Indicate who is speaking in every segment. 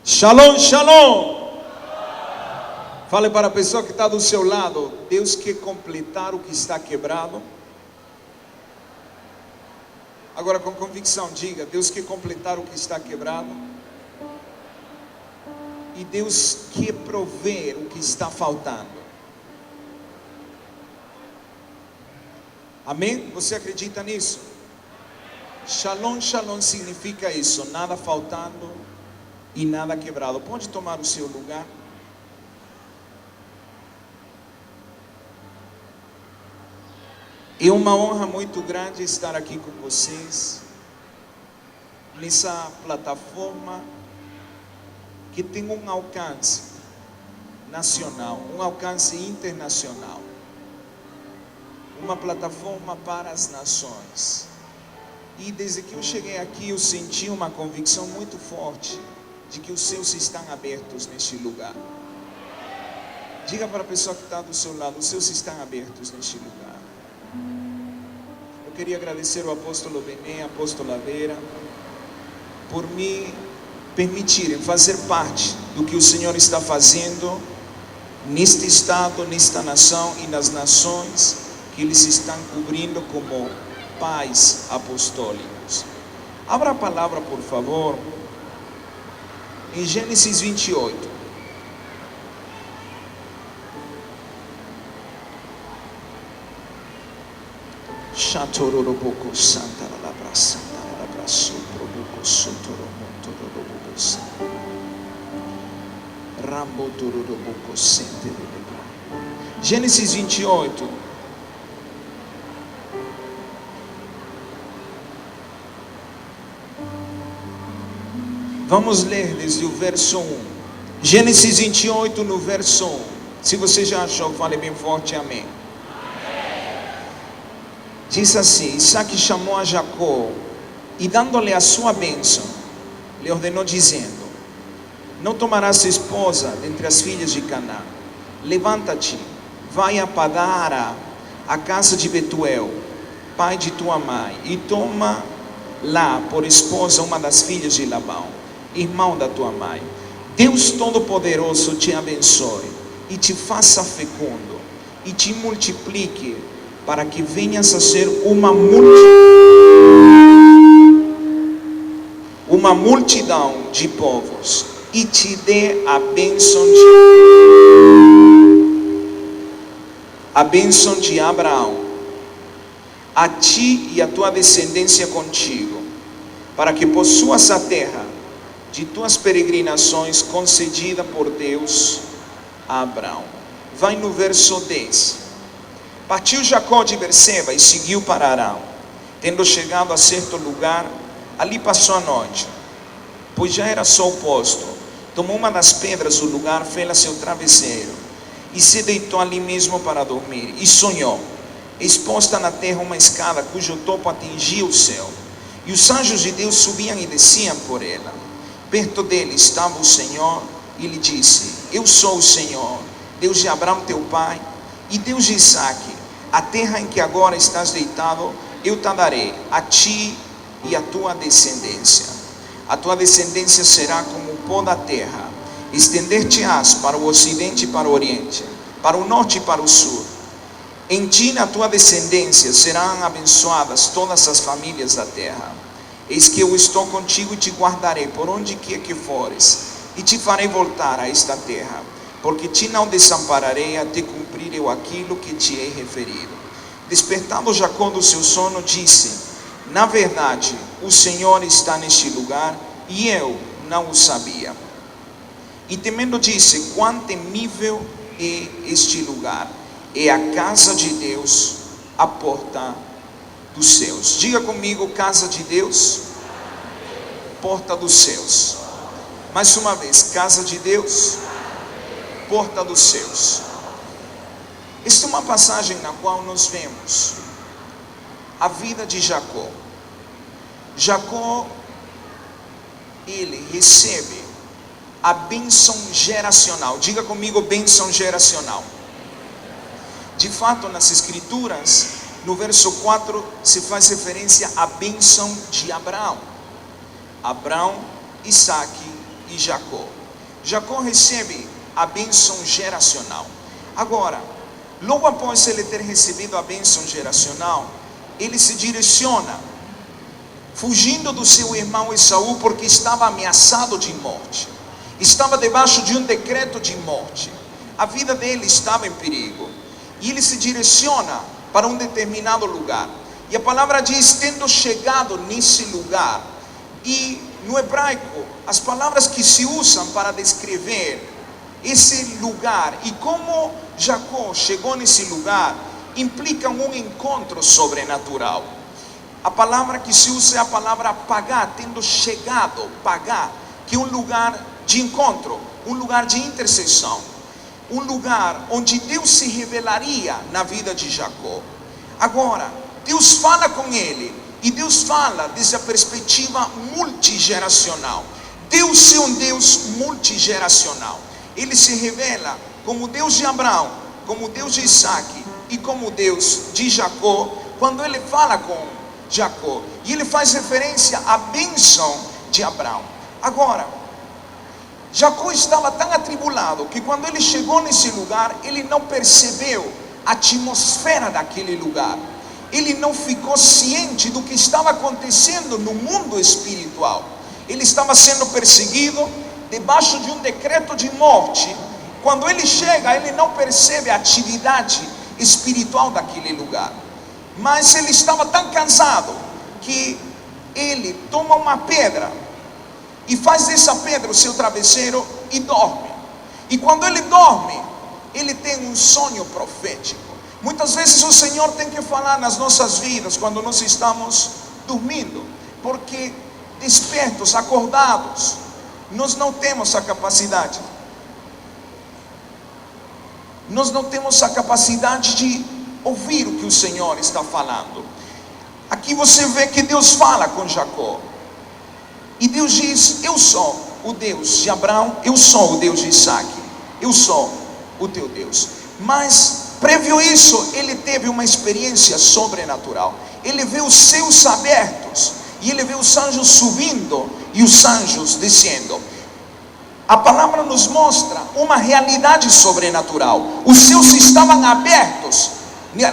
Speaker 1: Shalom, shalom. Fale para a pessoa que está do seu lado: Deus quer completar o que está quebrado. Agora com convicção, diga: Deus quer completar o que está quebrado. E Deus quer prover o que está faltando. Amém? Você acredita nisso? Shalom, shalom significa isso: nada faltando e nada quebrado. Pode tomar o seu lugar. É uma honra muito grande estar aqui com vocês, nessa plataforma que tem um alcance nacional, um alcance internacional, uma plataforma para as nações. E desde que eu cheguei aqui, eu senti uma convicção muito forte de que os céus estão abertos neste lugar. Diga para a pessoa que está do seu lado: os céus estão abertos neste lugar. Eu queria agradecer ao apóstolo Bené, a apóstola Vera, por me permitirem fazer parte do que o Senhor está fazendo neste estado, nesta nação e nas nações que eles estão cobrindo como pais apostólicos. Abra a palavra, por favor, em Gênesis 28. Chatororoboco Santa la Brasa, la Brasso, Proboco Sotoromonto Robobosa, Rambo Tororoboco Sente. Gênesis 28. Vamos ler desde o verso 1. Gênesis 28, no verso 1. Se você já achou, fale bem forte, amém. Diz assim: Isaac chamou a Jacó e, dando-lhe a sua bênção, lhe ordenou dizendo: não tomarás esposa dentre as filhas de Canaã. Levanta-te, vai a Padara, a casa de Betuel, pai de tua mãe, e toma lá por esposa uma das filhas de Labão, irmão da tua mãe. Deus Todo-Poderoso te abençoe e te faça fecundo e te multiplique, para que venhas a ser uma multidão de povos, e te dê a bênção de Abraão, a ti e a tua descendência contigo, para que possuas a terra de tuas peregrinações, concedida por Deus a Abraão. Vai no verso 10. Partiu Jacó de Berseba e seguiu para Arão. Tendo chegado a certo lugar, ali passou a noite, pois já era sol posto. Tomou uma das pedras do lugar, fê-la seu travesseiro, e se deitou ali mesmo para dormir. E sonhou, exposta na terra uma escada, cujo topo atingia o céu, e os anjos de Deus subiam e desciam por ela. Perto dele estava o Senhor, e lhe disse: eu sou o Senhor, Deus de Abraão teu pai, e Deus de Isaque. A terra em que agora estás deitado, eu te darei, a ti e a tua descendência. A tua descendência será como o pó da terra, estender-te-ás para o ocidente e para o oriente, para o norte e para o sul. Em ti e na tua descendência serão abençoadas todas as famílias da terra. Eis que eu estou contigo e te guardarei por onde quer que fores, e te farei voltar a esta terra, porque te não desampararei até cumprir eu aquilo que te hei referido. Despertando Jacó do seu sono, disse: na verdade, o Senhor está neste lugar, e eu não o sabia. E temendo disse: quão temível é este lugar! É a casa de Deus, a porta dos céus. Diga comigo: casa de Deus, porta dos céus. Mais uma vez: casa de Deus, porta dos céus. Esta é uma passagem na qual nós vemos a vida de Jacó. Jacó, ele recebe a bênção geracional. Diga comigo: bênção geracional. De fato, nas escrituras, no verso 4, se faz referência à bênção de Abraão. Abraão, Isaque e Jacó. Jacó recebe a bênção geracional. Agora, logo após ele ter recebido a bênção geracional, ele se direciona, fugindo do seu irmão Esaú, porque estava ameaçado de morte. Estava debaixo de um decreto de morte. A vida dele estava em perigo. E ele se direciona para um determinado lugar. E a palavra diz, tendo chegado nesse lugar. E no hebraico, as palavras que se usam para descrever esse lugar e como Jacó chegou nesse lugar, implicam um encontro sobrenatural. A palavra que se usa é a palavra pagar, tendo chegado, pagar, que é um lugar de encontro, um lugar de intercessão, um lugar onde Deus se revelaria na vida de Jacó. Agora, Deus fala com ele, e Deus fala desde a perspectiva multigeracional. Deus é um Deus multigeracional. Ele se revela como Deus de Abraão, como Deus de Isaac e como Deus de Jacó, quando ele fala com Jacó. E ele faz referência à bênção de Abraão. Agora, Jacó estava tão atribulado que quando ele chegou nesse lugar, ele não percebeu a atmosfera daquele lugar. Ele não ficou ciente do que estava acontecendo no mundo espiritual. Ele estava sendo perseguido, debaixo de um decreto de morte. Quando ele chega, ele não percebe a atividade espiritual daquele lugar. Mas ele estava tão cansado que ele toma uma pedra e faz dessa pedra o seu travesseiro e dorme. E quando ele dorme, ele tem um sonho profético. Muitas vezes o Senhor tem que falar nas nossas vidas quando nós estamos dormindo, porque despertos, acordados, nós não temos a capacidade. Nós não temos a capacidade de ouvir o que o Senhor está falando. Aqui você vê que Deus fala com Jacó. E Deus diz, eu sou o Deus de Abraão, eu sou o Deus de Isaac, eu sou o teu Deus. Mas, prévio isso, ele teve uma experiência sobrenatural. Ele vê os céus abertos, e ele vê os anjos subindo, e os anjos descendo. A palavra nos mostra uma realidade sobrenatural. Os céus estavam abertos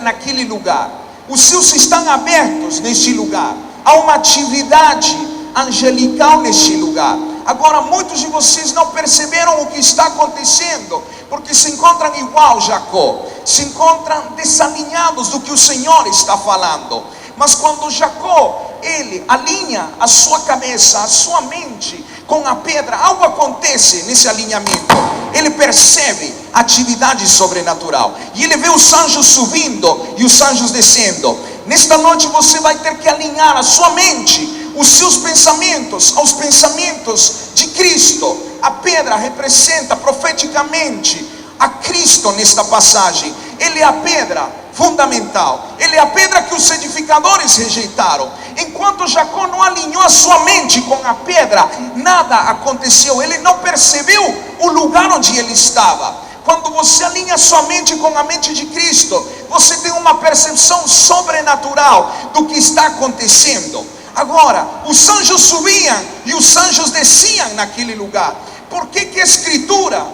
Speaker 1: naquele lugar. Os céus estão abertos neste lugar. Há uma atividade angelical neste lugar. Agora, muitos de vocês não perceberam o que está acontecendo, porque se encontram igual Jacó, se encontram desalinhados do que o Senhor está falando. Mas quando Jacó, ele alinha a sua cabeça, a sua mente com a pedra, algo acontece nesse alinhamento. Ele percebe a atividade sobrenatural, e ele vê os anjos subindo e os anjos descendo. Nesta noite você vai ter que alinhar a sua mente, os seus pensamentos aos pensamentos de Cristo. A pedra representa profeticamente a Cristo nesta passagem. Ele é a pedra fundamental, ele é a pedra que os edificadores rejeitaram. Enquanto Jacó não alinhou a sua mente com a pedra, nada aconteceu. Ele não percebeu o lugar onde ele estava. Quando você alinha a sua mente com a mente de Cristo, você tem uma percepção sobrenatural do que está acontecendo. Agora, os anjos subiam e os anjos desciam naquele lugar. Por que a Escritura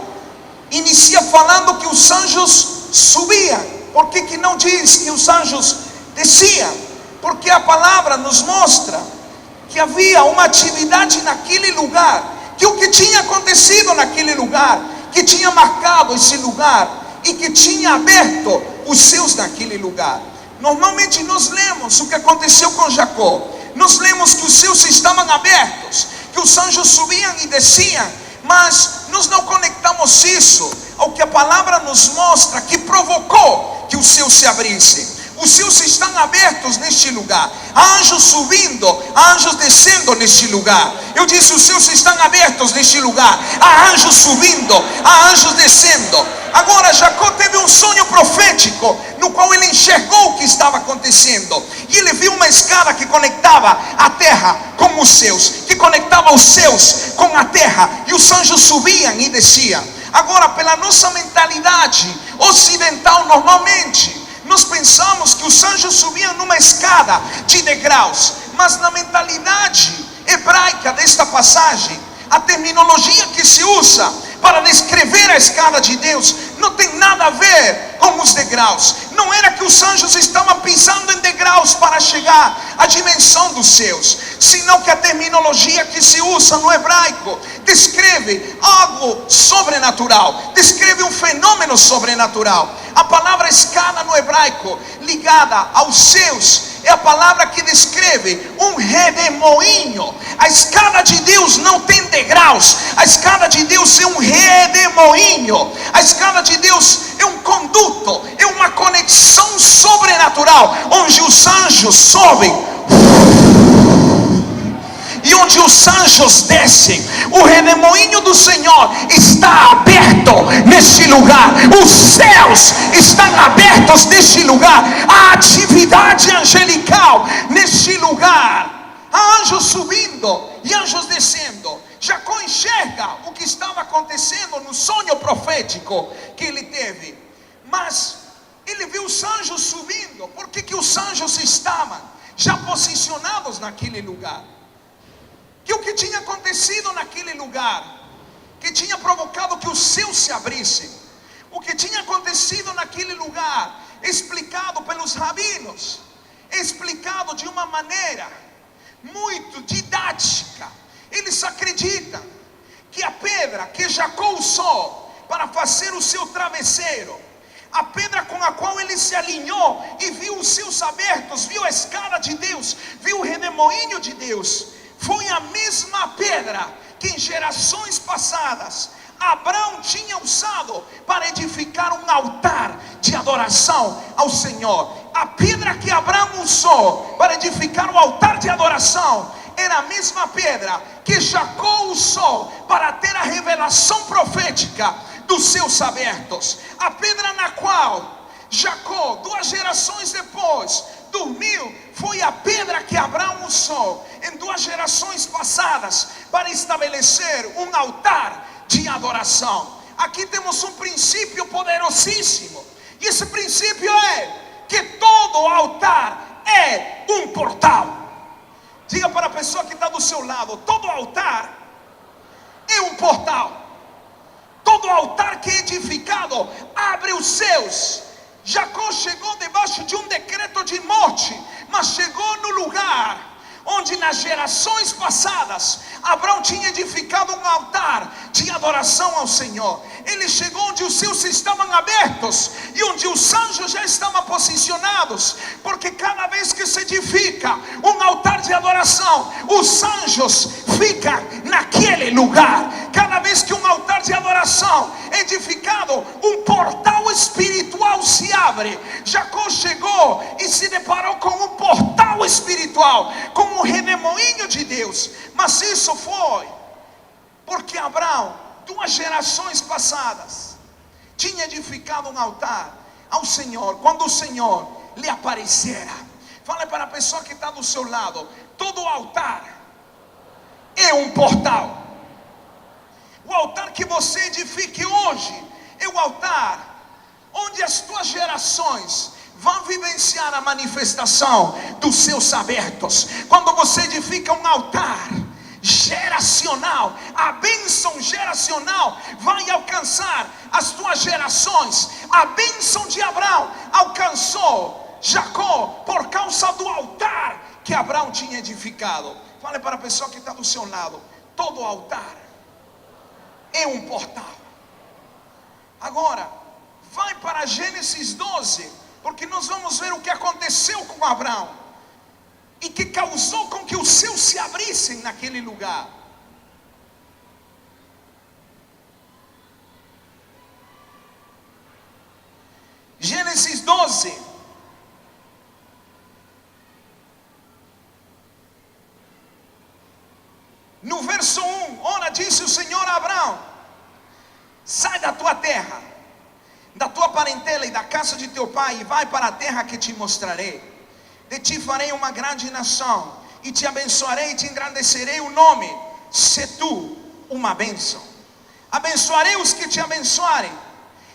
Speaker 1: inicia falando que os anjos subiam? Por que não diz que os anjos desciam? Porque a palavra nos mostra que havia uma atividade naquele lugar, que o que tinha acontecido naquele lugar, que tinha marcado esse lugar e que tinha aberto os céus naquele lugar. Normalmente nós lemos o que aconteceu com Jacó. Nós lemos que os céus estavam abertos, que os anjos subiam e desciam, mas nós não conectamos isso ao que a palavra nos mostra que provocou que os céus se abrissem. Os céus estão abertos neste lugar. Há anjos subindo, há anjos descendo neste lugar. Eu disse, os céus estão abertos neste lugar. Há anjos subindo, há anjos descendo. Agora Jacó teve um sonho profético, no qual ele enxergou o que estava acontecendo. E ele viu uma escada que conectava a terra com os céus, que conectava os céus com a terra. E os anjos subiam e desciam. Agora, pela nossa mentalidade ocidental, normalmente nós pensamos que os anjos subiam numa escada de degraus. Mas na mentalidade hebraica desta passagem, A terminologia que se usa para descrever a escada de Deus não tem nada a ver com os degraus. Não era que os anjos estavam pisando em degraus para chegar à dimensão dos céus, senão que a terminologia que se usa no hebraico descreve algo sobrenatural, descreve um fenômeno sobrenatural. A palavra escada no hebraico, ligada aos céus, é a palavra que descreve um redemoinho. A escada de Deus não tem degraus. A escada de Deus é um redemoinho. A escada de Deus é um conduto, é uma conexão sobrenatural, onde os anjos sobem e onde os anjos descem. O redemoinho do Senhor está aberto neste lugar. Os céus estão abertos neste lugar. A atividade angelical neste lugar. Há anjos subindo e anjos descendo. Jacó enxerga o que estava acontecendo no sonho profético que ele teve. Mas ele viu os anjos subindo. Por que os anjos estavam já posicionados naquele lugar? Que o que tinha acontecido naquele lugar, que tinha provocado que os céus se abrissem, o que tinha acontecido naquele lugar, explicado pelos rabinos, explicado de uma maneira muito didática. Eles acreditam que a pedra que Jacó usou para fazer o seu travesseiro, a pedra com a qual ele se alinhou e viu os céus abertos, viu a escada de Deus, viu o redemoinho de Deus, foi a mesma pedra que em gerações passadas Abraão tinha usado para edificar um altar de adoração ao Senhor. A pedra que Abraão usou para edificar o altar de adoração era a mesma pedra que Jacó usou para ter a revelação profética dos céus abertos. A pedra na qual Jacó, 2 gerações depois, dormiu, foi a pedra que Abraão usou em 2 gerações passadas para estabelecer um altar de adoração. Aqui temos um princípio poderosíssimo, e esse princípio é que todo altar é um portal. Diga para a pessoa que está do seu lado: todo altar é um portal. Todo altar que é edificado abre os céus. Jacó chegou debaixo de um decreto de morte, mas chegou no lugar onde nas gerações passadas Abraão tinha edificado um altar de adoração ao Senhor. Ele chegou onde os céus estavam abertos e onde os anjos já estavam posicionados, porque cada vez que se edifica um altar de adoração, os anjos ficam naquele lugar. Cada vez que um altar de adoração é edificado, um portal espiritual se abre. Jacó chegou e se deparou com um portal espiritual, com um redemoinho de Deus. Mas isso foi porque Abraão, 2 gerações passadas, tinha edificado um altar ao Senhor. Quando o Senhor lhe aparecera, fale para a pessoa que está do seu lado: todo altar é um portal. O altar que você edifique hoje é o altar onde as tuas gerações vão vivenciar a manifestação dos céus abertos. Quando você edifica um altar geracional, a bênção geracional vai alcançar as tuas gerações. A bênção de Abraão alcançou Jacó por causa do altar que Abraão tinha edificado. Fale para a pessoa que está do seu lado: todo altar é um portal. Agora, vai para Gênesis 12, porque nós vamos ver o que aconteceu com Abraão e que causou com que os céus se abrissem naquele lugar. Gênesis 12, no verso 1, ora, disse o Senhor a Abraão: sai da tua terra, da tua parentela e da casa de teu pai, e vai para a terra que te mostrarei. De ti farei uma grande nação, e te abençoarei e te engrandecerei o nome. Se tu uma bênção. Abençoarei os que te abençoarem,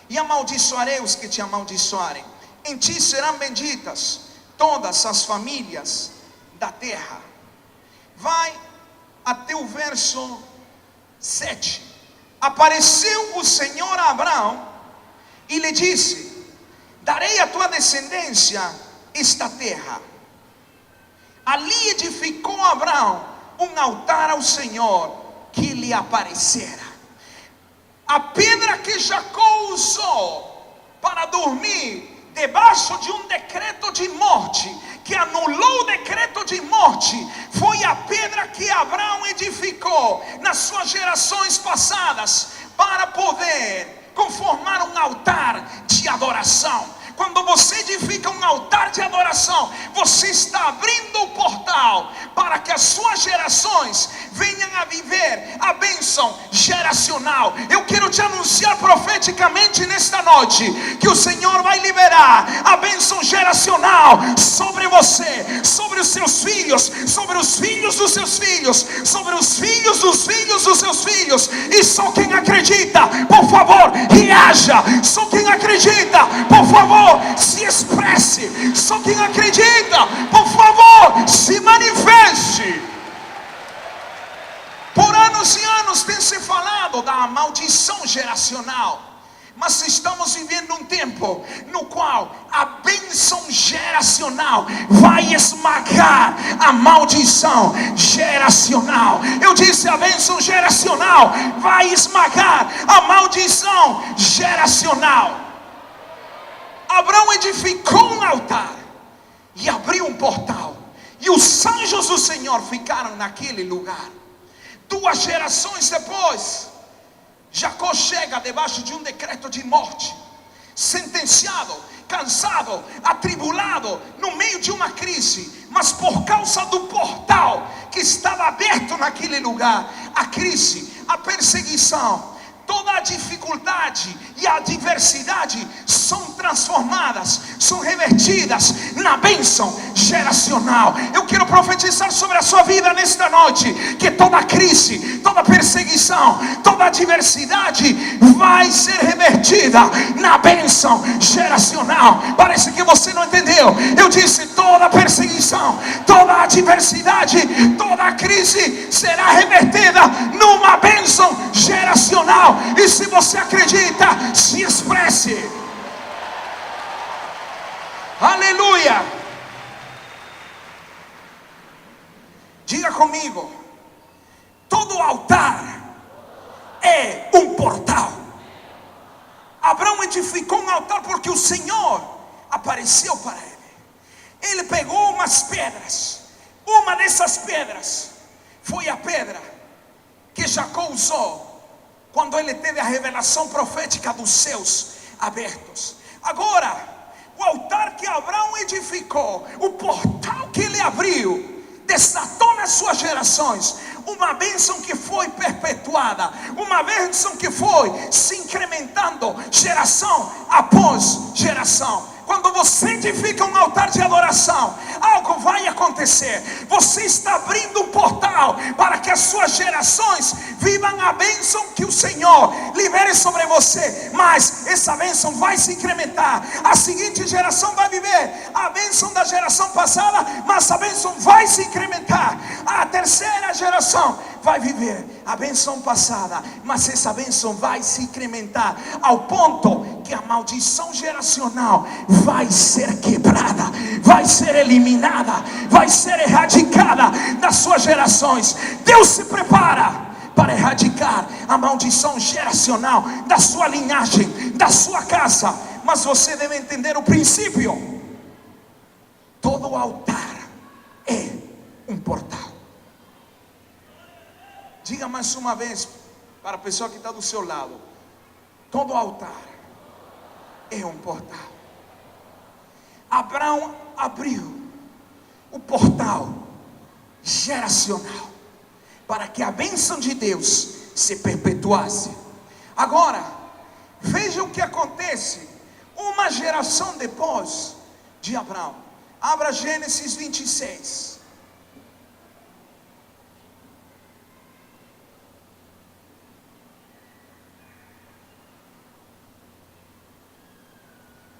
Speaker 1: e amaldiçoarei os que te amaldiçoarem. Em ti serão benditas todas as famílias da terra. Vai até o verso 7. Apareceu o Senhor a Abraão e lhe disse: darei à tua descendência esta terra. Ali edificou Abraão um altar ao Senhor que lhe aparecera. A pedra que Jacó usou para dormir debaixo de um decreto de morte, que anulou o decreto de morte, foi a pedra que Abraão edificou nas suas gerações passadas, para poder conformar um altar de adoração. Quando você edifica um altar de adoração, você está abrindo o portal para que as suas gerações venham a viver a bênção geracional. Eu quero te anunciar profeticamente nesta noite que o Senhor vai liberar a bênção geracional sobre você, sobre os seus filhos, sobre os filhos dos seus filhos, sobre os filhos dos filhos dos seus filhos. E só quem acredita, por favor, reaja. Só quem acredita, por favor, se expresse. Só quem acredita, por favor, se manifeste. Por anos e anos tem se falado da maldição geracional, mas estamos vivendo um tempo no qual a bênção geracional vai esmagar a maldição geracional. Eu disse, a bênção geracional vai esmagar a maldição geracional. Abraão edificou um altar e abriu um portal, e os anjos do Senhor ficaram naquele lugar. 2 gerações depois, Jacó chega debaixo de um decreto de morte, sentenciado, cansado, atribulado, no meio de uma crise. Mas por causa do portal que estava aberto naquele lugar, a crise, a perseguição, toda a dificuldade e a adversidade são transformadas, são revertidas na bênção geracional. Eu quero profetizar sobre a sua vida nesta noite, que toda crise, toda perseguição, toda adversidade vai ser revertida na bênção geracional. Parece que você não entendeu. Eu disse, toda perseguição, toda adversidade, toda crise será revertida numa bênção geracional. E se você acredita, se expresse. Aleluia. Diga comigo: todo altar é um portal. Abraão edificou um altar porque o Senhor apareceu para ele. Ele pegou umas pedras. Uma dessas pedras foi a pedra que Jacó usou quando ele teve a revelação profética dos céus abertos. Agora, o altar que Abraão edificou, o portal que ele abriu, desatou nas suas gerações uma bênção que foi perpetuada, uma bênção que foi se incrementando geração após geração. Quando você edifica um altar de adoração, algo vai acontecer. Você está abrindo um portal para que as suas gerações vivam a bênção que o Senhor libere sobre você. Mas essa bênção vai se incrementar. A seguinte geração vai viver a bênção da geração passada, mas a bênção vai se incrementar. A terceira geração vai viver a bênção passada, mas essa bênção vai se incrementar ao ponto que a maldição geracional vai ser quebrada, vai ser eliminada, vai ser erradicada das suas gerações. Deus se prepara para erradicar a maldição geracional da sua linhagem, da sua casa. Mas você deve entender o princípio: todo altar é um portal. Diga mais uma vez para a pessoa que está do seu lado: todo altar é um portal. Abraão abriu o portal geracional para que a bênção de Deus se perpetuasse. Agora, veja o que acontece uma geração depois de Abraão. Abra Gênesis 26.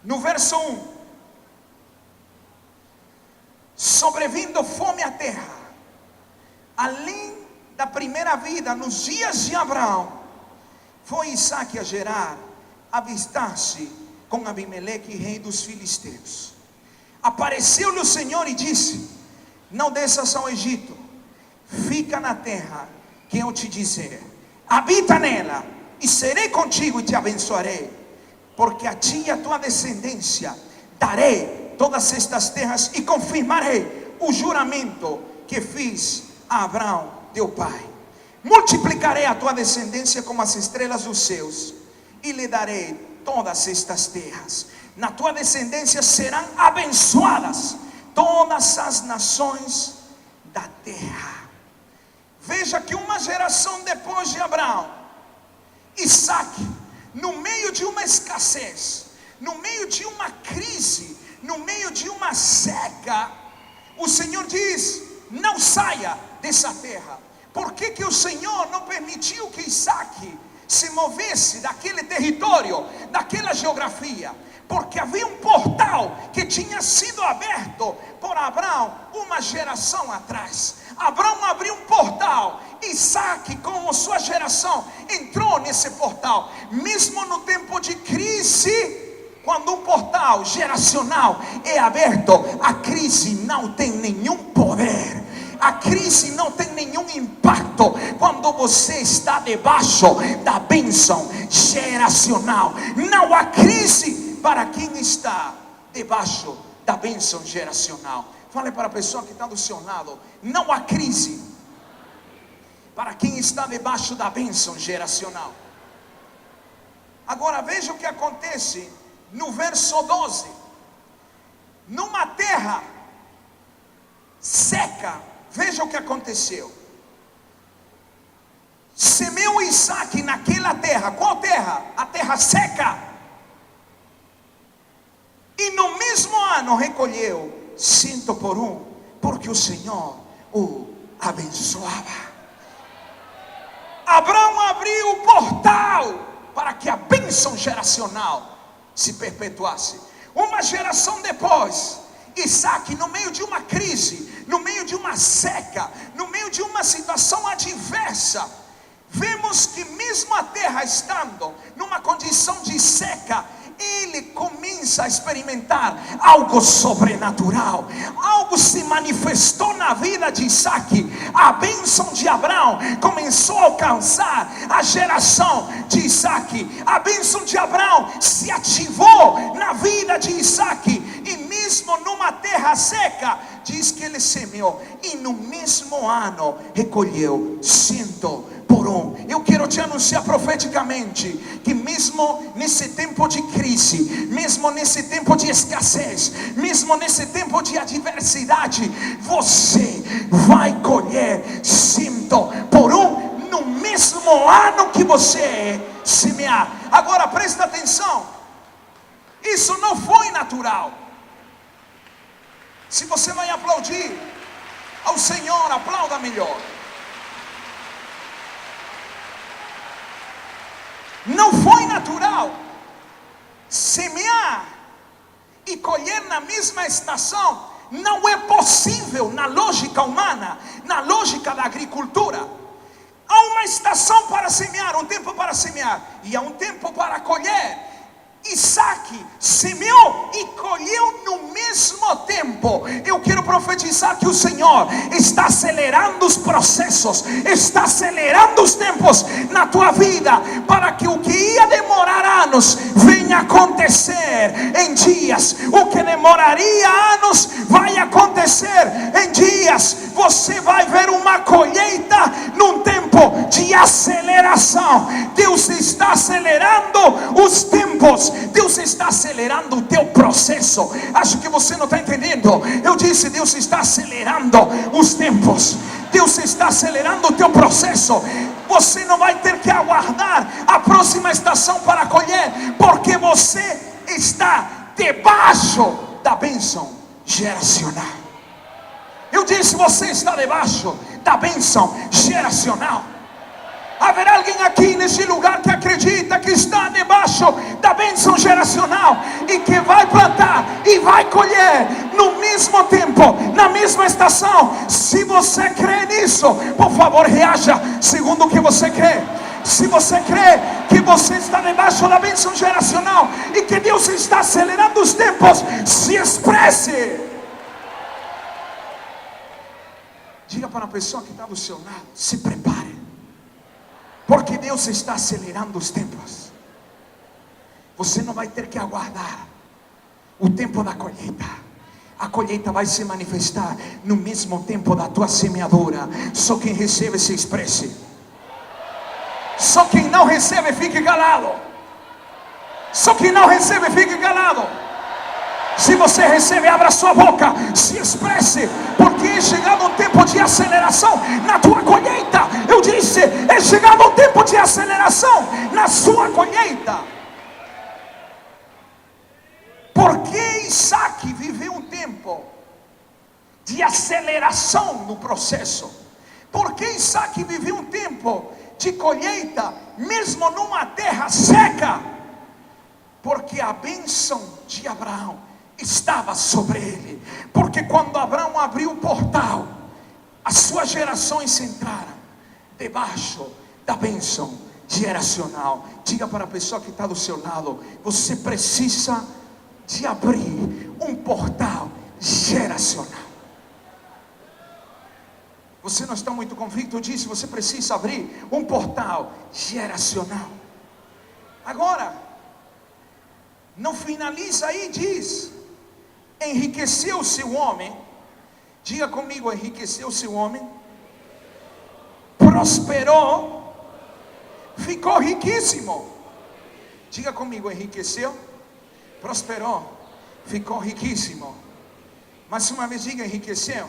Speaker 1: No verso 1: sobrevindo fome à terra, além da primeira vida, nos dias de Abraão, foi Isaac a Gerar, avistar-se com Abimeleque, rei dos filisteus. Apareceu-lhe o Senhor e disse: não desças ao Egito, fica na terra que eu te dizer, habita nela, e serei contigo e te abençoarei, porque a ti e a tua descendência darei todas estas terras, e confirmarei o juramento que fiz a Abraão teu pai. Multiplicarei a tua descendência como as estrelas dos céus, e lhe darei todas estas terras. Na tua descendência serão abençoadas todas as nações da terra. Veja que uma geração depois de Abraão, Isaac, no meio de uma escassez, no meio de uma crise, no meio de uma seca, o Senhor diz: não saia dessa terra. Por que o Senhor não permitiu que Isaac se movesse daquele território, daquela geografia? Porque havia um portal que tinha sido aberto por Abraão uma geração atrás. Abraão abriu um portal, Isaac, como sua geração, entrou nesse portal. Mesmo no tempo de crise, quando um portal geracional é aberto, a crise não tem nenhum poder. A crise não tem nenhum impacto quando você está debaixo da bênção geracional. Não há crise para quem está debaixo da bênção geracional. Fale para a pessoa que está do seu lado: não há crise para quem está debaixo da bênção geracional. Agora veja o que acontece no verso 12. Numa terra seca, veja o que aconteceu. Semeou Isaac naquela terra. Qual terra? A terra seca. E no mesmo ano recolheu 100 por 1, porque o Senhor o abençoava. Abraão abriu o portal para que a bênção geracional se perpetuasse. Uma geração depois, Isaac, no meio de uma crise, no meio de uma seca, no meio de uma situação adversa, vemos que mesmo a terra estando numa condição de seca, ele começa a experimentar algo sobrenatural. Algo se manifestou na vida de Isaac. A bênção de Abraão começou a alcançar a geração de Isaac. A bênção de Abraão se ativou na vida de Isaac. E mesmo numa terra seca, diz que ele semeou, e no mesmo ano recolheu 100 por 1. Eu quero te anunciar profeticamente que mesmo nesse tempo de crise, mesmo nesse tempo de escassez, mesmo nesse tempo de adversidade, você vai colher 100 por 1 no mesmo ano que você semear. Agora presta atenção, isso não foi natural. Se você vai aplaudir ao Senhor, aplauda melhor. Não foi natural. Semear e colher na mesma estação não é possível na lógica humana, na lógica da agricultura. Há uma estação para semear, um tempo para semear, e há um tempo para colher. Isaac semeou e colheu no mesmo tempo. Eu quero profetizar que o Senhor está acelerando os processos, está acelerando os tempos na tua vida, para que o que ia demorar anos venha acontecer em dias. O que demoraria anos vai acontecer em dias. Você vai ver uma colheita num tempo de aceleração. Deus está acelerando os tempos. Deus está acelerando o teu processo. Acho que você não está entendendo. Eu disse: Deus está acelerando os tempos. Deus está acelerando o teu processo. Você não vai ter que aguardar a próxima estação para colher, porque você está debaixo da bênção geracional. Eu disse: você está debaixo da bênção geracional. Haverá alguém aqui nesse lugar que acredita que está debaixo da bênção geracional e que vai plantar e vai colher no mesmo tempo, na mesma estação. Se você crê nisso, por favor, reaja segundo o que você crê. Se você crê que você está debaixo da bênção geracional e que Deus está acelerando os tempos, se expresse. Diga para a pessoa que está do seu lado: se prepare, porque Deus está acelerando os tempos. Você não vai ter que aguardar o tempo da colheita. A colheita vai se manifestar no mesmo tempo da tua semeadura. Só quem recebe se expresse. Só quem não recebe fique calado. Só quem não recebe fique calado. Se você recebe, abra sua boca, se expresse, porque é chegado um tempo de aceleração na tua colheita. Eu disse, é chegado um tempo de aceleração na sua colheita. Porque Isaac viveu um tempo de aceleração no processo. Porque Isaac viveu um tempo de colheita, mesmo numa terra seca. Porque a bênção de Abraão estava sobre ele. Porque quando Abraão abriu o portal, as suas gerações entraram debaixo da bênção geracional. Diga para a pessoa que está do seu lado: você precisa de abrir um portal geracional. Você não está muito convicto disso? Você precisa abrir um portal geracional. Agora, não finaliza aí, diz: enriqueceu-se o homem. Diga comigo: enriqueceu-se o homem, prosperou, ficou riquíssimo. Diga comigo: enriqueceu, prosperou, ficou riquíssimo. Mais uma vez, diga: enriqueceu,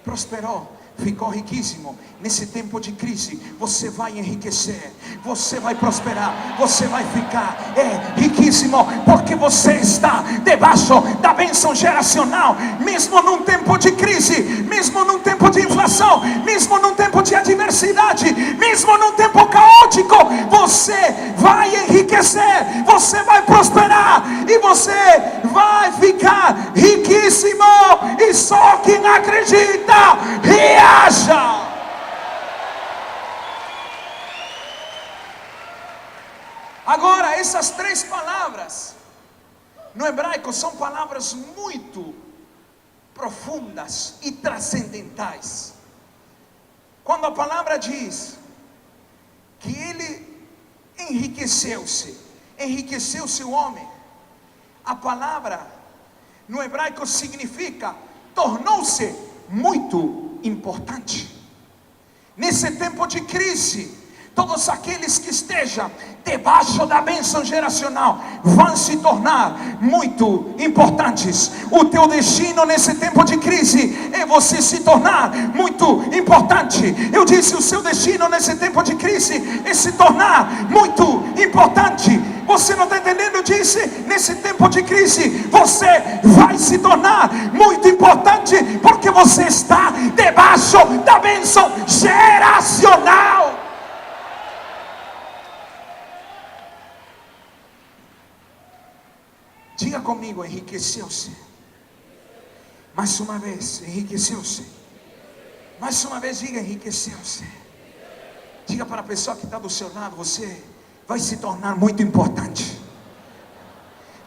Speaker 1: prosperou, ficou riquíssimo. Nesse tempo de crise, você vai enriquecer, você vai prosperar, você vai ficar riquíssimo, porque você está debaixo da bênção geracional. Mesmo num tempo de crise, mesmo num tempo de inflação, mesmo num tempo de adversidade, mesmo num tempo caótico, você vai enriquecer, você vai prosperar e você vai ficar riquíssimo. E só quem acredita reaja. Agora, essas três palavras no hebraico são palavras muito profundas e transcendentais. Quando a palavra diz que ele enriqueceu-se o homem, a palavra no hebraico significa tornou-se muito importante. Nesse tempo de crise, todos aqueles que estejam debaixo da bênção geracional vão se tornar muito importantes. O teu destino nesse tempo de crise é você se tornar muito importante. Eu disse, o seu destino nesse tempo de crise é se tornar muito importante. Você não está entendendo? Eu disse, nesse tempo de crise você vai se tornar muito importante, porque você está debaixo da bênção geracional. Diga comigo: enriqueceu-se. Mais uma vez: enriqueceu-se. Mais uma vez, diga: enriqueceu-se. Diga para a pessoa que está do seu lado: você vai se tornar muito importante.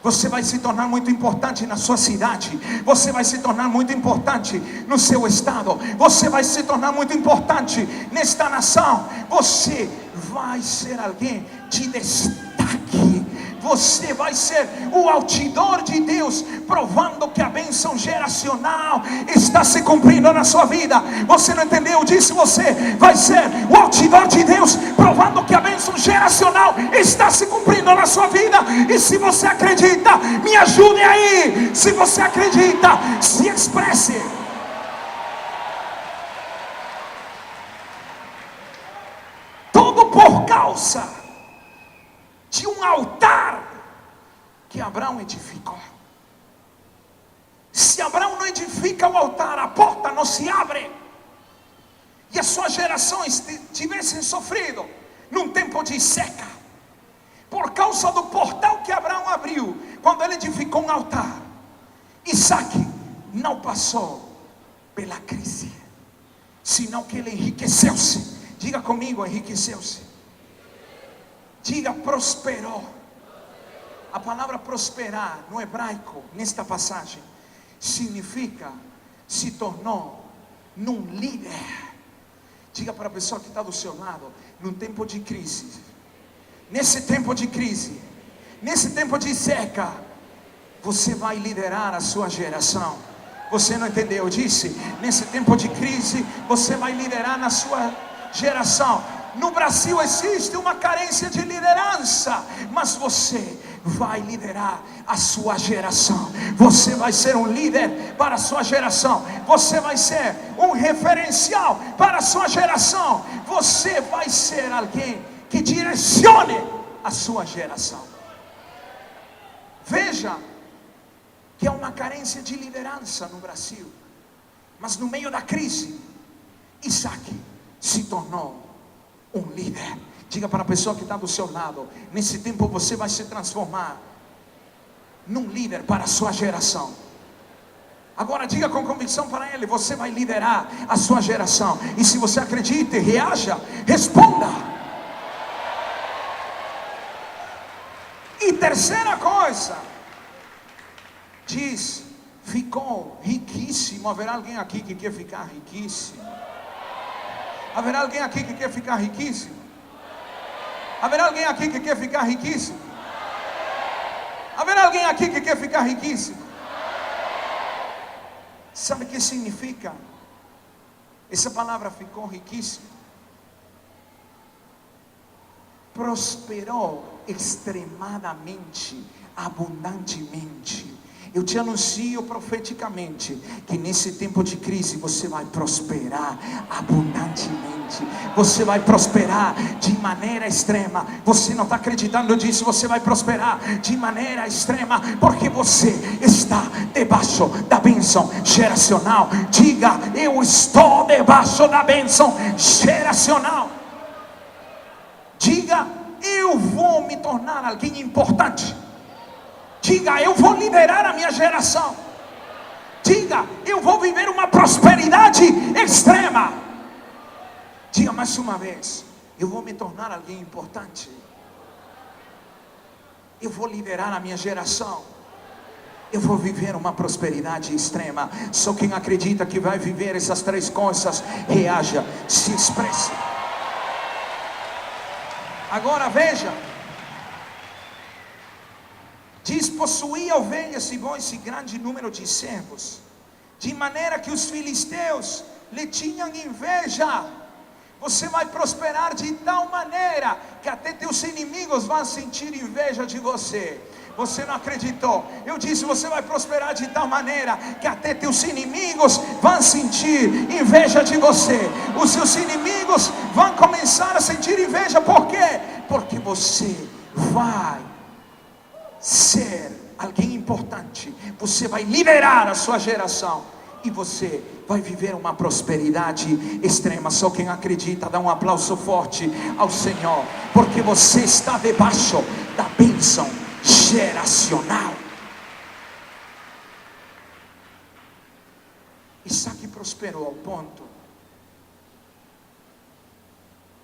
Speaker 1: Você vai se tornar muito importante na sua cidade. Você vai se tornar muito importante no seu estado. Você vai se tornar muito importante nesta nação. Você vai ser alguém de destaque. Você vai ser o outdoor de Deus, provando que a bênção geracional está se cumprindo na sua vida. Você não entendeu? Eu disse, você vai ser o outdoor de Deus, provando que a bênção geracional está se cumprindo na sua vida. E se você acredita, me ajude aí. Se você acredita, se expresse. Tudo por causa de um altar que Abraão edificou. Se Abraão não edifica o altar, a porta não se abre. E as suas gerações tivessem sofrido num tempo de seca, por causa do portal que Abraão abriu, quando ele edificou um altar. Isaac não passou pela crise, senão que ele enriqueceu-se. Diga comigo, enriqueceu-se. Diga, prosperou. A palavra prosperar no hebraico, nesta passagem, significa se tornou num líder. Diga para a pessoa que está do seu lado, num tempo de crise, nesse tempo de crise, nesse tempo de seca, você vai liderar a sua geração. Você não entendeu? Eu disse, nesse tempo de crise, você vai liderar na sua geração. No Brasil existe uma carência de liderança, mas você vai liderar a sua geração. Você vai ser um líder para a sua geração. Você vai ser um referencial para a sua geração. Você vai ser alguém que direcione a sua geração. Veja que há uma carência de liderança no Brasil, mas no meio da crise, Isaac se tornou um líder. Diga para a pessoa que está do seu lado, nesse tempo você vai se transformar num líder para a sua geração. Agora diga com convicção para ele, você vai liderar a sua geração. E se você acredita, reaja, responda. E terceira coisa, diz, ficou riquíssimo. Haverá alguém aqui que quer ficar riquíssimo? Haverá alguém aqui que quer ficar riquíssimo? Haverá alguém aqui que quer ficar riquíssimo? Haverá alguém aqui que quer ficar riquíssimo? Sabe o que significa? Essa palavra ficou riquíssimo. Prosperou extremadamente, abundantemente. Eu te anuncio profeticamente que nesse tempo de crise você vai prosperar abundantemente. Você vai prosperar de maneira extrema. Você não está acreditando nisso? Você vai prosperar de maneira extrema, porque você está debaixo da bênção geracional. Diga, eu estou debaixo da bênção geracional. Diga, eu vou me tornar alguém importante. Diga, eu vou liderar a minha geração. Diga, eu vou viver uma prosperidade extrema. Diga mais uma vez, eu vou me tornar alguém importante. Eu vou liderar a minha geração. Eu vou viver uma prosperidade extrema. Só quem acredita que vai viver essas três coisas, reaja, se expresse. Agora veja. Diz, possuía ovelhas e bois e grande número de servos, de maneira que os filisteus lhe tinham inveja. Você vai prosperar de tal maneira que até teus inimigos vão sentir inveja de você. Você não acreditou? Eu disse, você vai prosperar de tal maneira que até teus inimigos vão sentir inveja de você. Os seus inimigos vão começar a sentir inveja. Por quê? Porque você vai ser alguém importante. Você vai liderar a sua geração. E você vai viver uma prosperidade extrema. Só quem acredita, dá um aplauso forte ao Senhor, porque você está debaixo da bênção geracional. Isaac prosperou ao ponto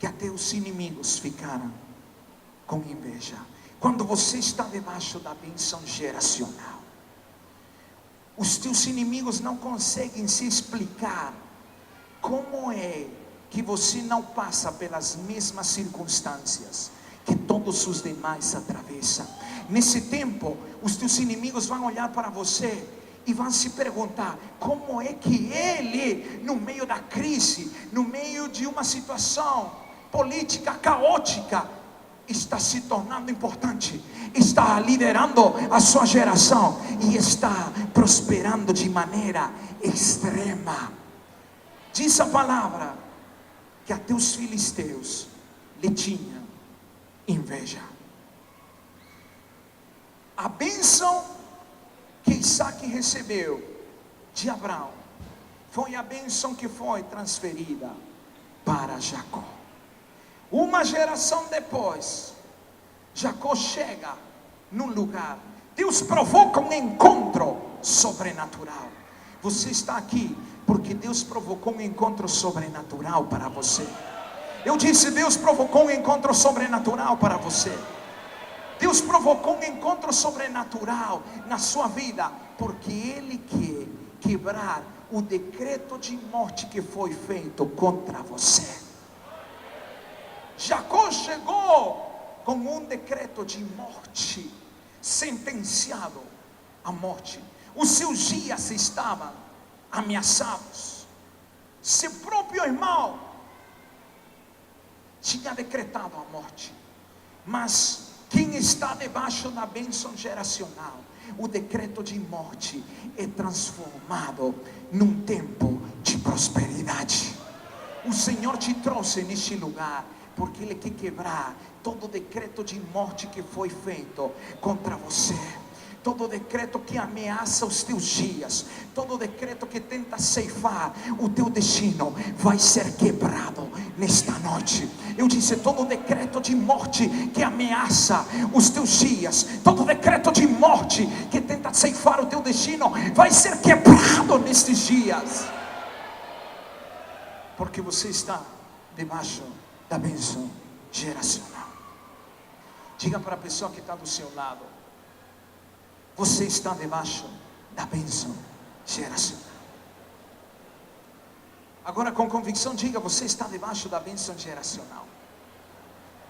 Speaker 1: que até os inimigos ficaram com inveja. Quando você está debaixo da bênção geracional, os teus inimigos não conseguem se explicar como é que você não passa pelas mesmas circunstâncias que todos os demais atravessam. Nesse tempo, os teus inimigos vão olhar para você e vão se perguntar: como é que ele, no meio da crise, no meio de uma situação política caótica, está se tornando importante, está liderando a sua geração e está prosperando de maneira extrema? Diz a palavra que até os filisteus lhe tinham inveja. A bênção que Isaac recebeu de Abraão foi a bênção que foi transferida para Jacó. Uma geração depois, Jacó chega num lugar. Deus provoca um encontro sobrenatural. Você está aqui porque Deus provocou um encontro sobrenatural para você. Eu disse, Deus provocou um encontro sobrenatural para você. Deus provocou um encontro sobrenatural na sua vida, porque Ele quer quebrar o decreto de morte que foi feito contra você. Jacó chegou com um decreto de morte, sentenciado à morte. Os seus dias estavam ameaçados. Seu próprio irmão tinha decretado a morte. Mas quem está debaixo da bênção geracional, o decreto de morte é transformado num tempo de prosperidade. O Senhor te trouxe neste lugar porque Ele quer quebrar todo decreto de morte que foi feito contra você. Todo decreto que ameaça os teus dias, todo decreto que tenta ceifar o teu destino, vai ser quebrado nesta noite. Eu disse, todo decreto de morte que ameaça os teus dias, todo decreto de morte que tenta ceifar o teu destino, vai ser quebrado nestes dias. Porque você está debaixo da bênção geracional. Diga para a pessoa que está do seu lado: você está debaixo da bênção geracional. Agora, com convicção, diga: você está debaixo da bênção geracional.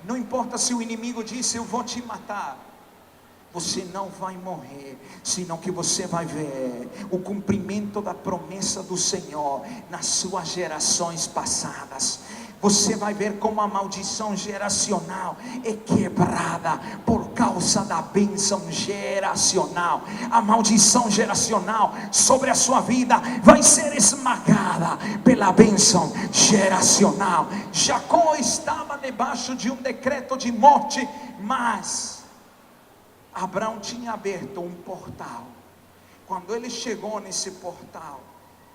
Speaker 1: Não importa se o inimigo disse, eu vou te matar. Você não vai morrer, senão que você vai ver o cumprimento da promessa do Senhor nas suas gerações passadas. Você vai ver como a maldição geracional é quebrada por causa da bênção geracional. A maldição geracional sobre a sua vida vai ser esmagada pela bênção geracional. Jacó estava debaixo de um decreto de morte, mas Abraão tinha aberto um portal. Quando ele chegou nesse portal,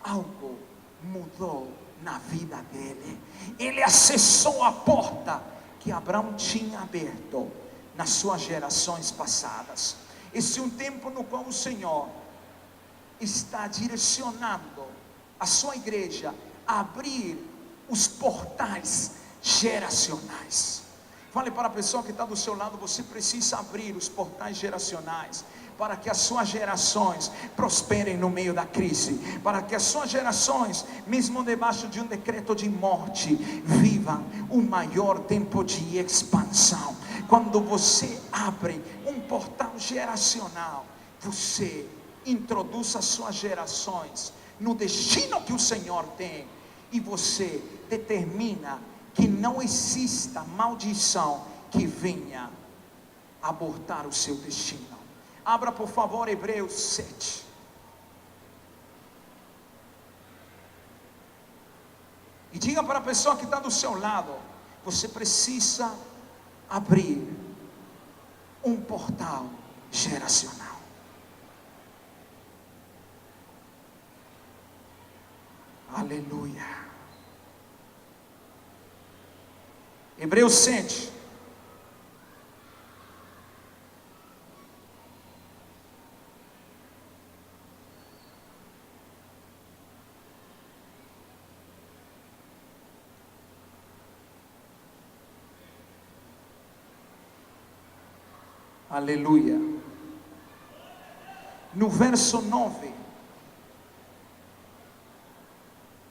Speaker 1: algo mudou na vida dele. Ele acessou a porta que Abraão tinha aberto nas suas gerações passadas. Esse é um tempo no qual o Senhor está direcionando a sua igreja a abrir os portais geracionais. Fale para a pessoa que está do seu lado: você precisa abrir os portais geracionais para que as suas gerações prosperem no meio da crise, para que as suas gerações, mesmo debaixo de um decreto de morte, vivam um maior tempo de expansão. Quando você abre um portal geracional, você introduz as suas gerações no destino que o Senhor tem, e você determina que não exista maldição que venha abortar o seu destino. Abra por favor Hebreus 7. E diga para a pessoa que está do seu lado: você precisa abrir um portal geracional. Aleluia. Hebreus 7. Aleluia. No verso 9.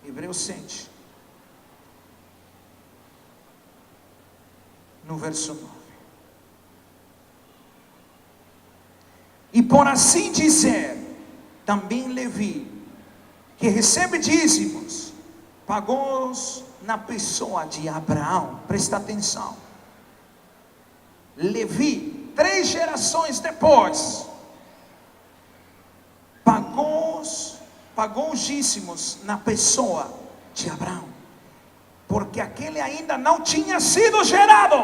Speaker 1: Hebreus 7. No verso 9. E por assim dizer, também Levi, que recebe dízimos, pagou-os na pessoa de Abraão. Presta atenção. Levi, 3 gerações depois, pagou os dízimos na pessoa de Abraão, porque aquele ainda não tinha sido gerado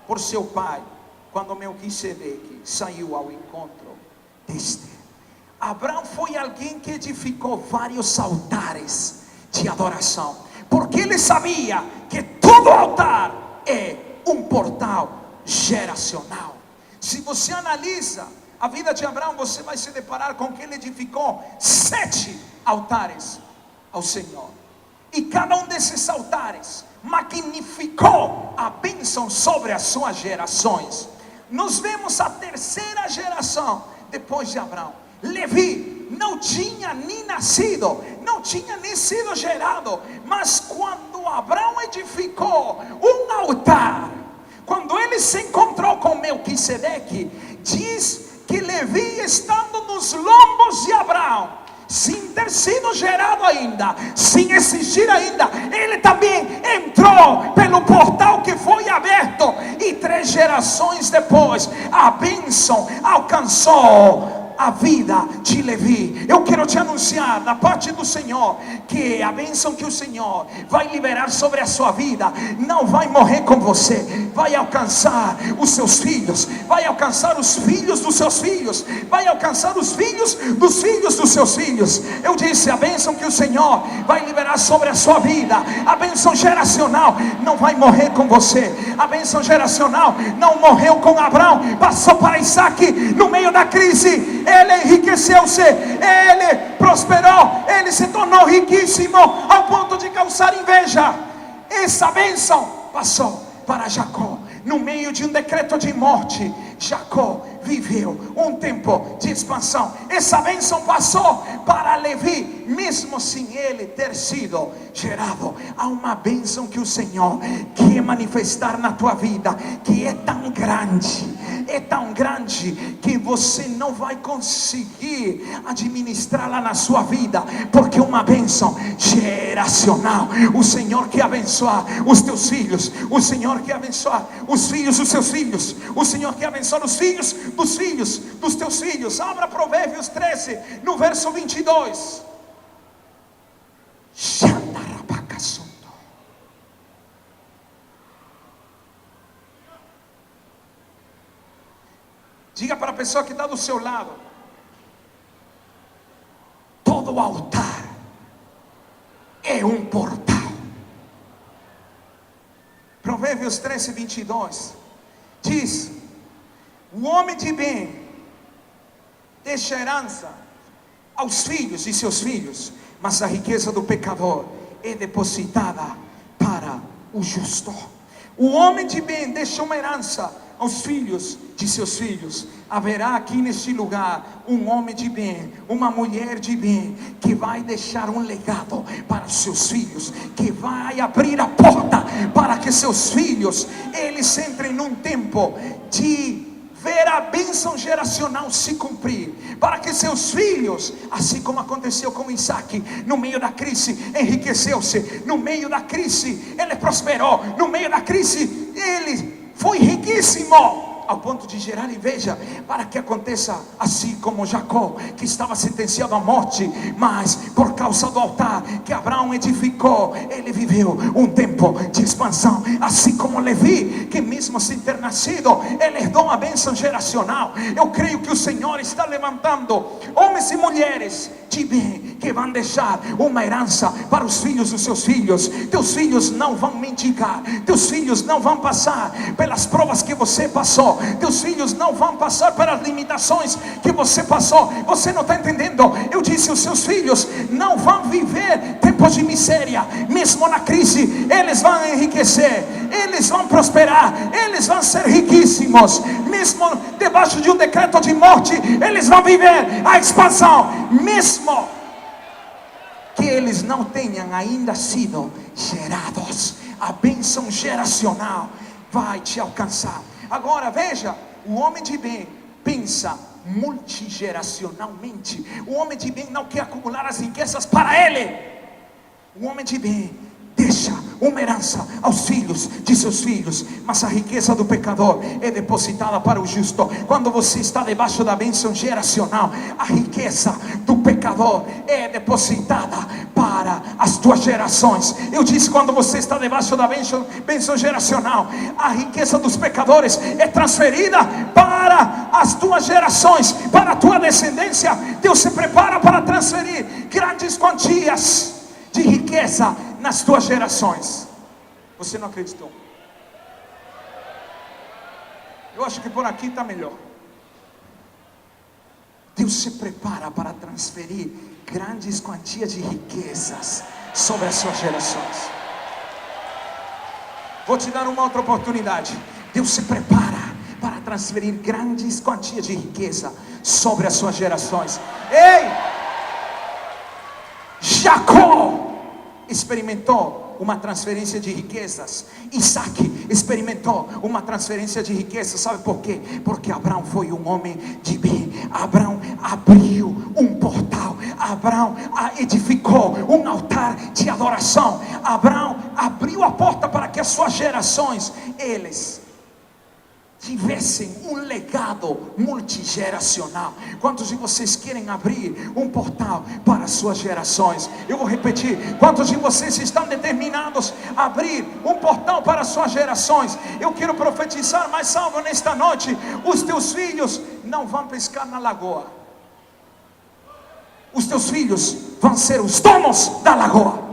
Speaker 1: por seu pai, quando Melquisedeque saiu ao encontro deste. Abraão foi alguém que edificou vários altares de adoração, porque ele sabia que todo altar
Speaker 2: é um portal geracional. Se você analisa a vida de Abraão, você vai se deparar com que ele edificou 7 altares ao Senhor, e cada um desses altares magnificou a bênção sobre as suas gerações. Nós vemos a terceira geração depois de Abraão. Levi não tinha nem nascido, não tinha nem sido gerado, mas quando Abraão edificou um altar, quando ele se encontrou com Melquisedeque, diz que Levi, estando nos lombos de Abraão, sem ter sido gerado ainda, sem existir ainda, ele também entrou pelo portal que foi aberto, e 3 gerações depois, a bênção alcançou a vida de Levi. Eu quero te anunciar da parte do Senhor que a bênção que o Senhor vai liberar sobre a sua vida não vai morrer com você, vai alcançar os seus filhos, vai alcançar os filhos dos seus filhos, vai alcançar os filhos dos filhos dos seus filhos. Eu disse, a bênção que o Senhor vai liberar sobre a sua vida, a bênção geracional não vai morrer com você. A bênção geracional não morreu com Abraão, passou para Isaac. No meio da crise ele enriqueceu-se, ele prosperou, ele se tornou riquíssimo ao ponto de causar inveja. Essa bênção passou para Jacó. No meio de um decreto de morte, Jacó viveu um tempo de expansão. Essa bênção passou para Levi, mesmo sem ele ter sido gerado. Há uma bênção que o Senhor quer manifestar na tua vida, que é tão grande que você não vai conseguir administrá-la na sua vida, porque é uma bênção geracional. O Senhor quer abençoar os teus filhos, o Senhor quer abençoar os filhos dos seus filhos, o Senhor quer abençoar os filhos dos teus filhos. Abra Provérbios 13, no verso 22. Diga para a pessoa que está do seu lado: todo altar é um portal. Provérbios 13, 22 diz: o homem de bem deixa herança aos filhos de seus filhos, mas a riqueza do pecador é depositada para o justo. O homem de bem deixa uma herança aos filhos de seus filhos. Haverá aqui neste lugar um homem de bem, uma mulher de bem, que vai deixar um legado para os seus filhos, que vai abrir a porta para que seus filhos, eles entrem num tempo de ver a bênção geracional se cumprir, para que seus filhos, assim como aconteceu com Isaac, no meio da crise enriqueceu-se, no meio da crise ele prosperou, no meio da crise ele foi riquíssimo, ao ponto de gerar inveja, para que aconteça assim como Jacó, que estava sentenciado à morte, mas por causa do altar que Abraão edificou, ele viveu um tempo de expansão. Assim como Levi, que mesmo sem ter nascido, ele herdou a bênção geracional. Eu creio que o Senhor está levantando homens e mulheres de bem, que vão deixar uma herança para os filhos dos seus filhos. Teus filhos não vão mendigar, teus filhos não vão passar pelas provas que você passou, teus filhos não vão passar pelas limitações que você passou. Você não está entendendo? Eu disse, os seus filhos não vão viver tempos de miséria. Mesmo na crise, eles vão enriquecer, eles vão prosperar, eles vão ser riquíssimos. Mesmo debaixo de um decreto de morte, eles vão viver a expansão, mesmo que eles não tenham ainda sido gerados. A bênção geracional vai te alcançar. Agora veja, o homem de bem pensa multigeracionalmente. O homem de bem não quer acumular as riquezas para ele. O homem de bem deixa uma herança aos filhos de seus filhos, mas a riqueza do pecador é depositada para o justo. Quando você está debaixo da bênção geracional, a riqueza do pecador é depositada para as tuas gerações. Eu disse, quando você está debaixo da bênção geracional, a riqueza dos pecadores é transferida para as tuas gerações, para a tua descendência. Deus se prepara para transferir grandes quantias de riqueza nas tuas gerações. Você não acreditou? Eu acho que por aqui está melhor. Deus se prepara para transferir grandes quantias de riquezas sobre as suas gerações. Vou te dar uma outra oportunidade. Deus se prepara para transferir grandes quantias de riqueza sobre as suas gerações. Ei! Jacó experimentou uma transferência de riquezas. Isaac experimentou uma transferência de riquezas. Sabe por quê? Porque Abraão foi um homem de bem. Abraão abriu um portal. Abraão edificou um altar de adoração. Abraão abriu a porta para que as suas gerações, eles tivessem um legado multigeracional. Quantos de vocês querem abrir um portal para as suas gerações? Eu vou repetir. Quantos de vocês estão determinados a abrir um portal para as suas gerações? Eu quero profetizar mais algo nesta noite. Os teus filhos não vão pescar na lagoa. Os teus filhos vão ser os donos da lagoa.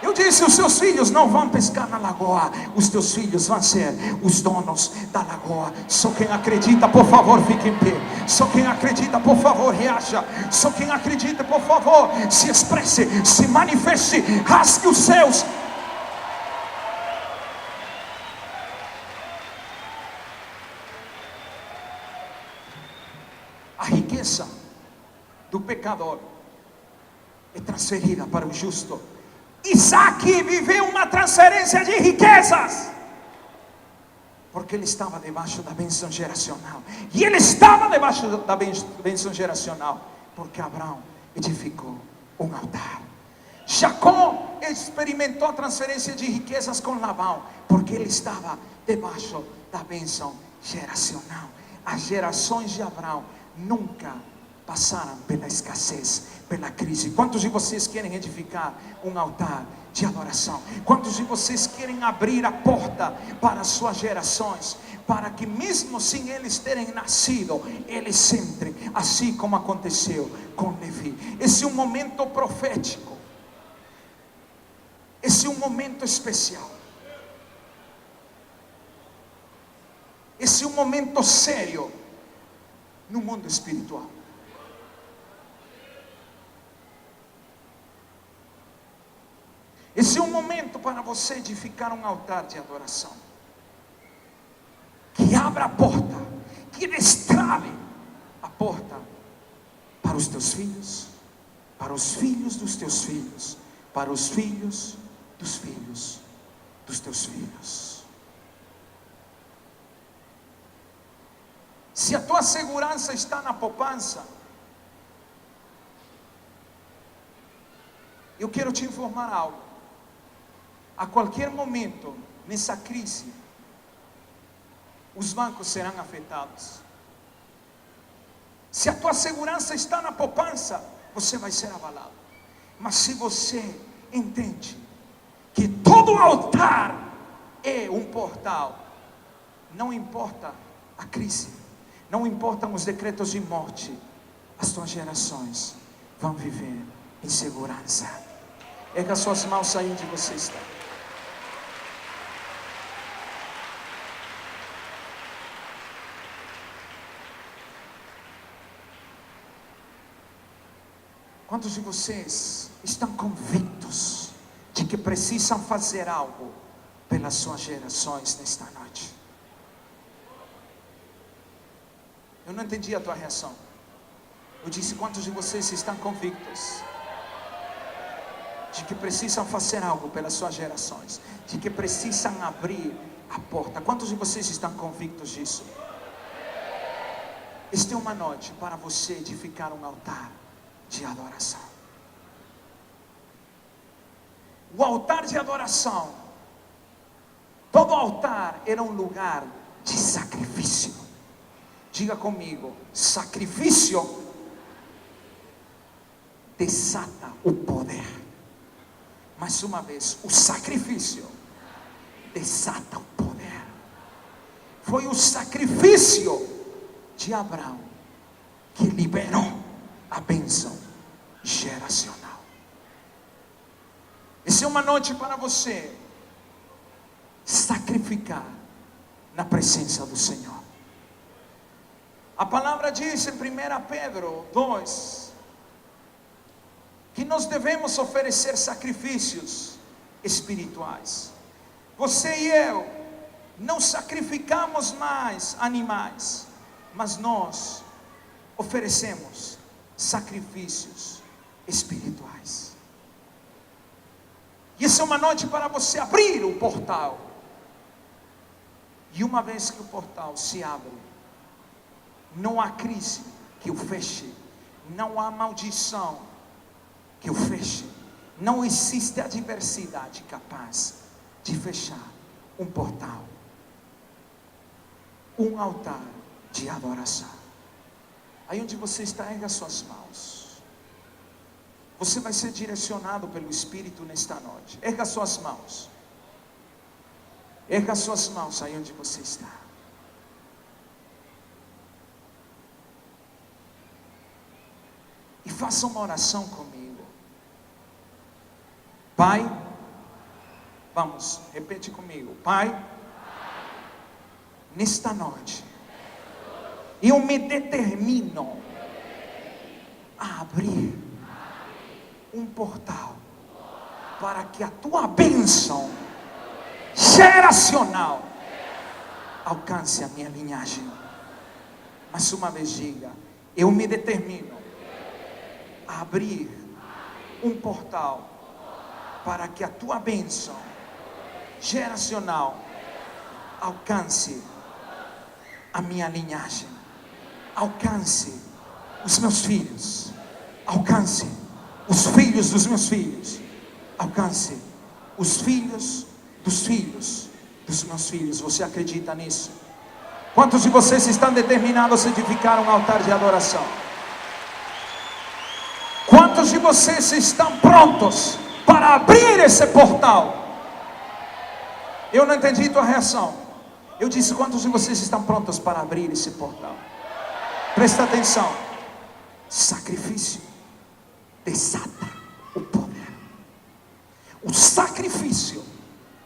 Speaker 2: Eu disse, os seus filhos não vão pescar na lagoa. Os teus filhos vão ser os donos da lagoa. Só quem acredita, por favor, fique em pé. Só quem acredita, por favor, reaja. Só quem acredita, por favor, se expresse, se manifeste, rasgue os céus. A riqueza do pecador é transferida para o justo. Isaac viveu uma transferência de riquezas, porque ele estava debaixo da bênção geracional. E ele estava debaixo da bênção geracional, porque Abraão edificou um altar. Jacó experimentou a transferência de riquezas com Labão, porque ele estava debaixo da bênção geracional. As gerações de Abraão nunca passaram pela escassez, pela crise. Quantos de vocês querem edificar um altar de adoração? Quantos de vocês querem abrir a porta para as suas gerações, para que mesmo sem eles terem nascido, eles entrem, assim como aconteceu com Levi? Esse é um momento profético. Esse é um momento especial. Esse é um momento sério no mundo espiritual. Esse é um momento para você edificar um altar de adoração, que abra a porta, que destrave a porta para os teus filhos, para os filhos dos teus filhos, para os filhos dos filhos dos teus filhos. Se a tua segurança está na poupança, eu quero te informar algo. A qualquer momento, nessa crise, os bancos serão afetados. Se a tua segurança está na poupança, você vai ser abalado. Mas se você entende que todo altar é um portal, não importa a crise, não importam os decretos de morte, as tuas gerações vão viver em segurança. Erga suas mãos aí onde você está. Quantos de vocês estão convictos de que precisam fazer algo pelas suas gerações nesta noite? Eu não entendi a tua reação. Eu disse, quantos de vocês estão convictos de que precisam fazer algo pelas suas gerações, de que precisam abrir a porta? Quantos de vocês estão convictos disso? Esta é uma noite para você edificar um altar de adoração. O altar de adoração, todo altar era um lugar de sacrifício. Diga comigo, sacrifício desata o poder. Mais uma vez, o sacrifício desata o poder. Foi o sacrifício de Abraão que liberou a bênção geracional. Essa é uma noite para você sacrificar na presença do Senhor. A palavra diz em 1 Pedro 2 que nós devemos oferecer sacrifícios espirituais. Você e eu não sacrificamos mais animais, mas nós oferecemos sacrifícios espirituais. E essa é uma noite para você abrir o portal. E uma vez que o portal se abre, não há crise que o feche, não há maldição que o feche, não existe adversidade capaz de fechar um portal, um altar de adoração. Aí onde você está, erga suas mãos. Você vai ser direcionado pelo Espírito nesta noite. Erga suas mãos. Erga suas mãos aí onde você está. E faça uma oração comigo. Pai, vamos, repete comigo. Pai, nesta noite, eu me determino a abrir um portal para que a tua bênção geracional alcance a minha linhagem. Mais uma vez diga: eu me determino a abrir um portal para que a tua bênção geracional alcance a minha linhagem, alcance os meus filhos, alcance os filhos dos meus filhos, alcance os filhos dos filhos dos meus filhos. Você acredita nisso? Quantos de vocês estão determinados a edificar um altar de adoração? Quantos de vocês estão prontos para abrir esse portal? Eu não entendi tua reação. Eu disse: quantos de vocês estão prontos para abrir esse portal? Presta atenção. Sacrifício desata o poder. O sacrifício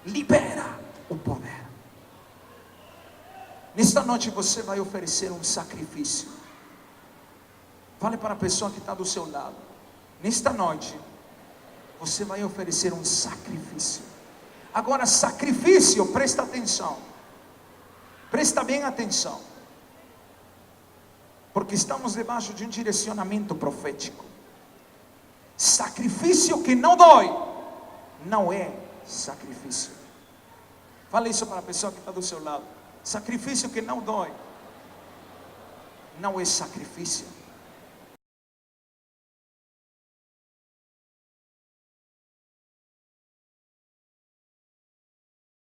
Speaker 2: libera o poder. Nesta noite você vai oferecer um sacrifício. Fale para a pessoa que está do seu lado. Nesta noite você vai oferecer um sacrifício. Agora, sacrifício, presta atenção. Presta bem atenção. Porque estamos debaixo de um direcionamento profético. Sacrifício que não dói não é sacrifício. Fala isso para a pessoa que está do seu lado. Sacrifício que não dói não é sacrifício.